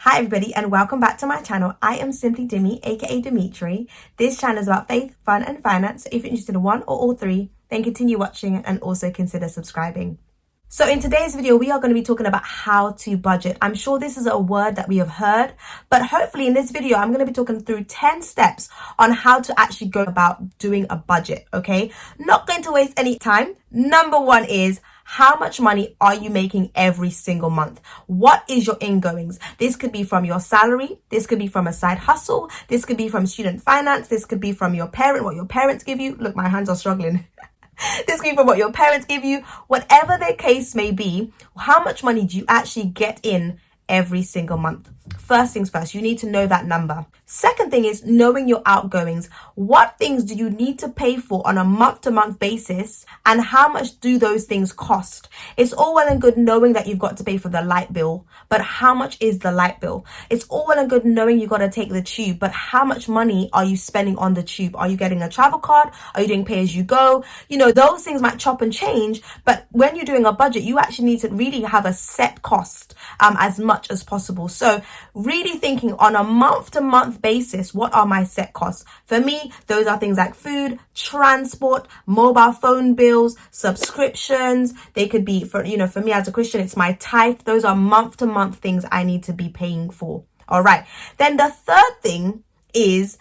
Hi everybody and welcome back to my channel. I am SimpliDimi, aka Dimitri. This channel is about faith, fun and finance. So if you're interested in one or all three, then continue watching and also consider subscribing. So in today's video, we are going to be talking about how to budget. I'm sure this is a word that we have heard, but hopefully in this video, I'm going to be talking through 10 steps on how to actually go about doing a budget, okay? Not going to waste any time. Number one is, how much money are you making every single month? What is your ingoings? This could be from your salary. This could be from a side hustle. This could be from student finance. This could be from your parent, what your parents give you. Look, my hands are struggling. This could be from what your parents give you. Whatever the case may be, how much money do you actually get in every single month? First things first, you need to know that number. Second thing is knowing your outgoings. What things do you need to pay for on a month-to-month basis, and how much do those things cost? It's all well and good knowing that you've got to pay for the light bill, but how much is the light bill? It's all well and good knowing you've got to take the tube, but how much money are you spending on the tube? Are you getting a travel card? Are you doing pay as you go? You know, those things might chop and change, but when you're doing a budget, you actually need to really have a set cost as much as possible. So really thinking on a month-to-month basis, what are my set costs? For me, those are things like food, transport, mobile phone bills, subscriptions. They could be for me as a Christian, it's my tithe. Those are month-to-month things I need to be paying for. All right. Then the third thing is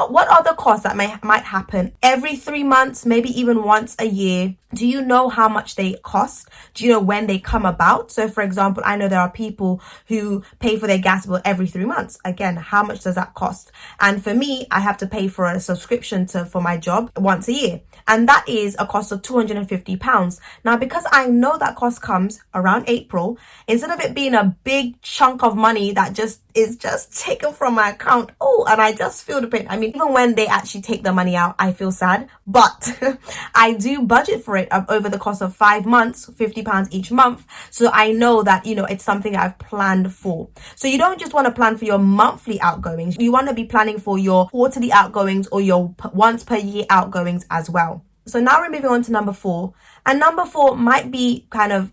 what are the costs that might happen every 3 months, maybe even once a year? Do you know how much they cost? Do you know when they come about? So for example, I know there are people who pay for their gas bill every 3 months. Again, how much does that cost? And for me, I have to pay for a subscription for my job once a year. And that is a cost of £250. Now, because I know that cost comes around April, instead of it being a big chunk of money that is just taken from my account, and I just feel the pain. I mean, even when they actually take the money out, I feel sad, but I do budget for it over the course of 5 months, £50 each month. So I know that, it's something I've planned for. So you don't just want to plan for your monthly outgoings. You want to be planning for your quarterly outgoings or your once per year outgoings as well. So now we're moving on to number 4. And number 4 might be kind of,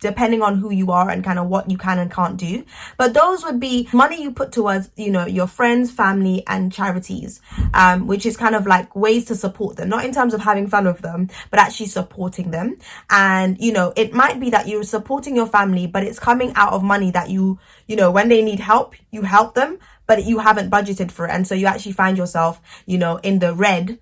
depending on who you are and kind of what you can and can't do. But those would be money you put towards, your friends, family, and charities, which is kind of like ways to support them, not in terms of having fun with them, but actually supporting them. And, it might be that you're supporting your family, but it's coming out of money that when they need help, you help them, but you haven't budgeted for it. And so you actually find yourself, in the red,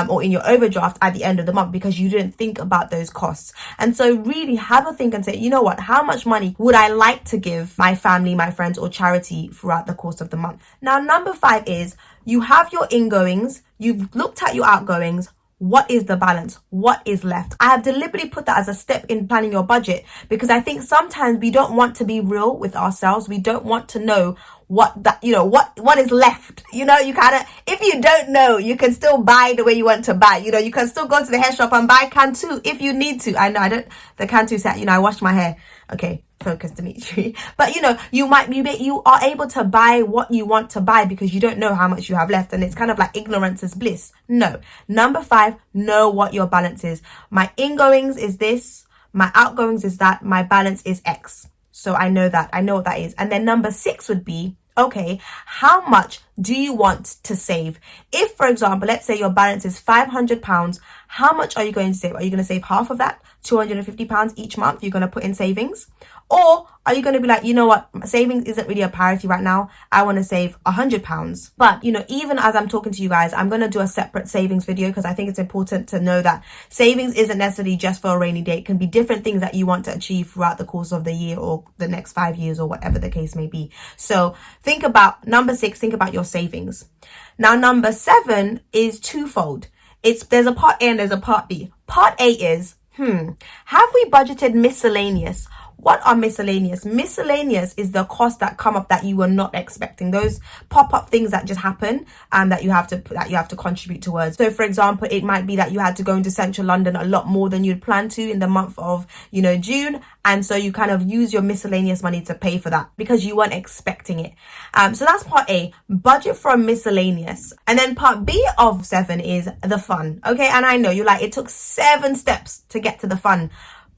or in your overdraft at the end of the month because you didn't think about those costs. And so really have a think and say, how much money would I like to give my family, my friends, or charity throughout the course of the month? Now, number 5 is you have your ingoings, you've looked at your outgoings. What is the balance? What is left? I have deliberately put that as a step in planning your budget because I think sometimes we don't want to be real with ourselves. We don't want to know what is left. You kind of, if you don't know, you can still buy the way you want to buy. You can still go to the hair shop and buy Cantu if you need to. I know the Cantu set, I washed my hair. Okay, focus, Dimitri. But you are able to buy what you want to buy because you don't know how much you have left, and it's kind of like ignorance is bliss. No. Number 5, know what your balance is. My ingoings is this, my outgoings is that, my balance is X. So I know what that is. And then number 6 would be, okay, how much do you want to save? If, for example, let's say your balance is £500, how much are you going to save? Are you going to save half of that, £250 each month you're going to put in savings? Or are you going to be like, what, savings isn't really a priority right now. I want to save £100. But, even as I'm talking to you guys, I'm going to do a separate savings video because I think it's important to know that savings isn't necessarily just for a rainy day. It can be different things that you want to achieve throughout the course of the year or the next 5 years or whatever the case may be. So think about number 6, think about your savings. Now, number 7 is twofold. There's a part A and there's a part B. Part A is, have we budgeted miscellaneous? What are miscellaneous? Miscellaneous is the costs that come up that you were not expecting. Those pop-up things that just happen that you have to contribute towards. So for example, it might be that you had to go into central London a lot more than you'd planned to in the month of, June. And so you kind of use your miscellaneous money to pay for that because you weren't expecting it. So that's part A, budget for miscellaneous. And then part B of 7 is the fun. Okay. And I know you're like, it took 7 steps to get to the fun.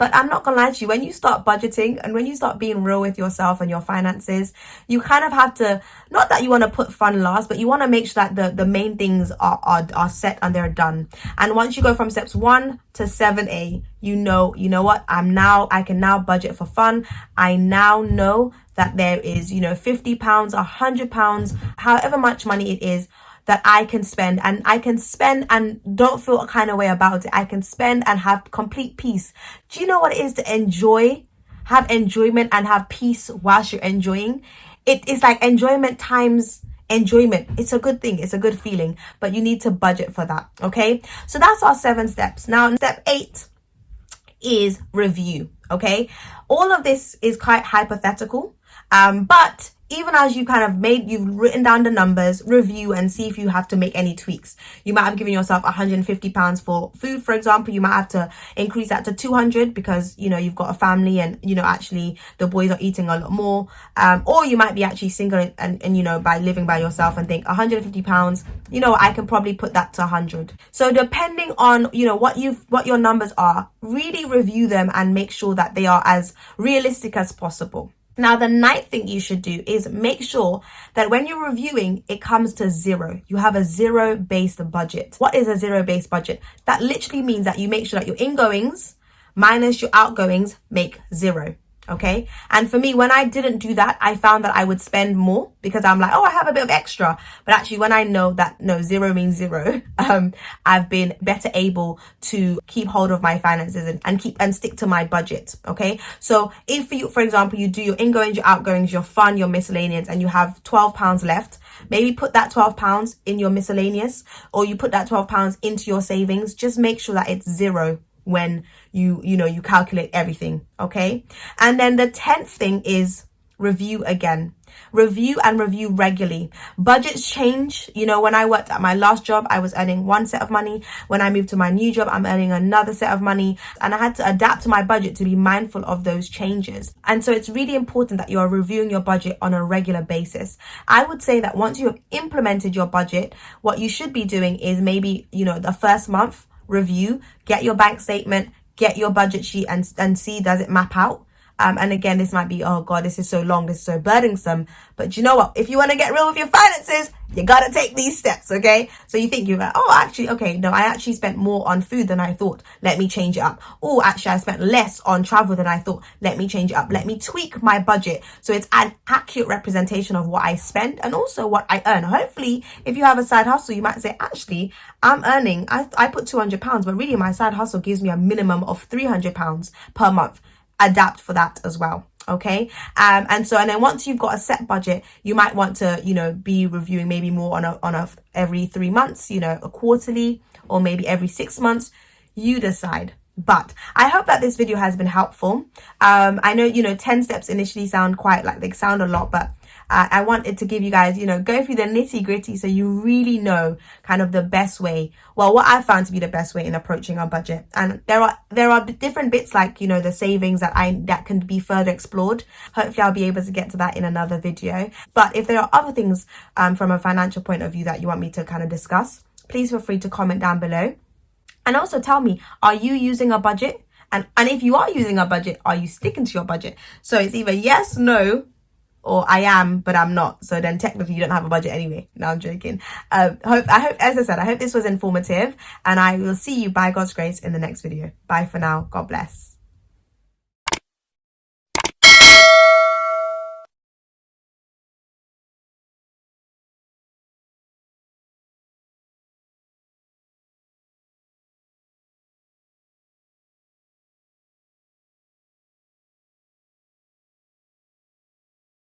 But I'm not gonna lie to you, when you start budgeting and when you start being real with yourself and your finances, you kind of have to, not that you want to put fun last, but you want to make sure that the main things are set and they're done. And once you go from steps 1 to 7A, you know what, I can now budget for fun. I now know that there is, £50, £100, however much money it is, that I can spend, and I can spend and don't feel a kind of way about it. I can spend and have complete peace. Do you know what it is to enjoy, have enjoyment and have peace whilst you're enjoying? It is like enjoyment times enjoyment. It's a good thing. It's a good feeling, but you need to budget for that. Okay. So that's our 7 steps. Now, step 8 is review. Okay. All of this is quite hypothetical. But even as you kind of you've written down the numbers, review and see if you have to make any tweaks. You might have given yourself £150 for food, for example. You might have to increase that to 200 because, you've got a family and, actually the boys are eating a lot more. Or you might be actually single and by living by yourself and think £150, I can probably put that to 100. So depending on, what your numbers are, really review them and make sure that they are as realistic as possible. Now, the 9th thing you should do is make sure that when you're reviewing, it comes to 0. You have a 0-based budget. What is a 0-based budget? That literally means that you make sure that your ingoings minus your outgoings make 0. Okay. And for me, when I didn't do that, I found that I would spend more because I'm like, oh, I have a bit of extra. But actually, when I know that no, 0 means 0, I've been better able to keep hold of my finances and stick to my budget. Okay. So if you, for example, you do your ingoings, your outgoings, your fun, your miscellaneous, and you have £12 left, maybe put that £12 in your miscellaneous, or you put that £12 into your savings. Just make sure that it's 0 when you calculate everything. Okay. And then the 10th thing is review again. Review and review regularly. Budgets change. When I worked at my last job, I was earning one set of money. When I moved to my new job, I'm earning another set of money, and I had to adapt to my budget to be mindful of those changes. And so it's really important that you are reviewing your budget on a regular basis. I would say that once you have implemented your budget, what you should be doing is maybe, the first month review, get your bank statement, get your budget sheet and see, does it map out? And again, this might be, oh God, this is so long, this is so burdensome. But you know what? If you want to get real with your finances, you got to take these steps, okay? So you're like, oh, actually, okay, no, I actually spent more on food than I thought. Let me change it up. Oh, actually, I spent less on travel than I thought. Let me change it up. Let me tweak my budget so it's an accurate representation of what I spend and also what I earn. Hopefully, if you have a side hustle, you might say, actually, I'm earning, I put £200, but really my side hustle gives me a minimum of £300 per month. Adapt for that as well. Okay. And then once you've got a set budget, you might want to, be reviewing maybe more on a every 3 months, a quarterly, or maybe every 6 months. You decide. But I hope that this video has been helpful. I know, 10 steps initially sound quite like they sound a lot, but I wanted to give you guys, go through the nitty gritty so you really know kind of the best way. Well, what I found to be the best way in approaching our budget. And there are different bits like, the savings that can be further explored. Hopefully I'll be able to get to that in another video. But if there are other things from a financial point of view that you want me to kind of discuss, please feel free to comment down below. And also tell me, are you using a budget? And if you are using a budget, are you sticking to your budget? So it's either yes, no, or I am, but I'm not. So then technically you don't have a budget anyway. No, I'm joking. I hope, as I said, I hope this was informative, and I will see you by God's grace in the next video. Bye for now. God bless.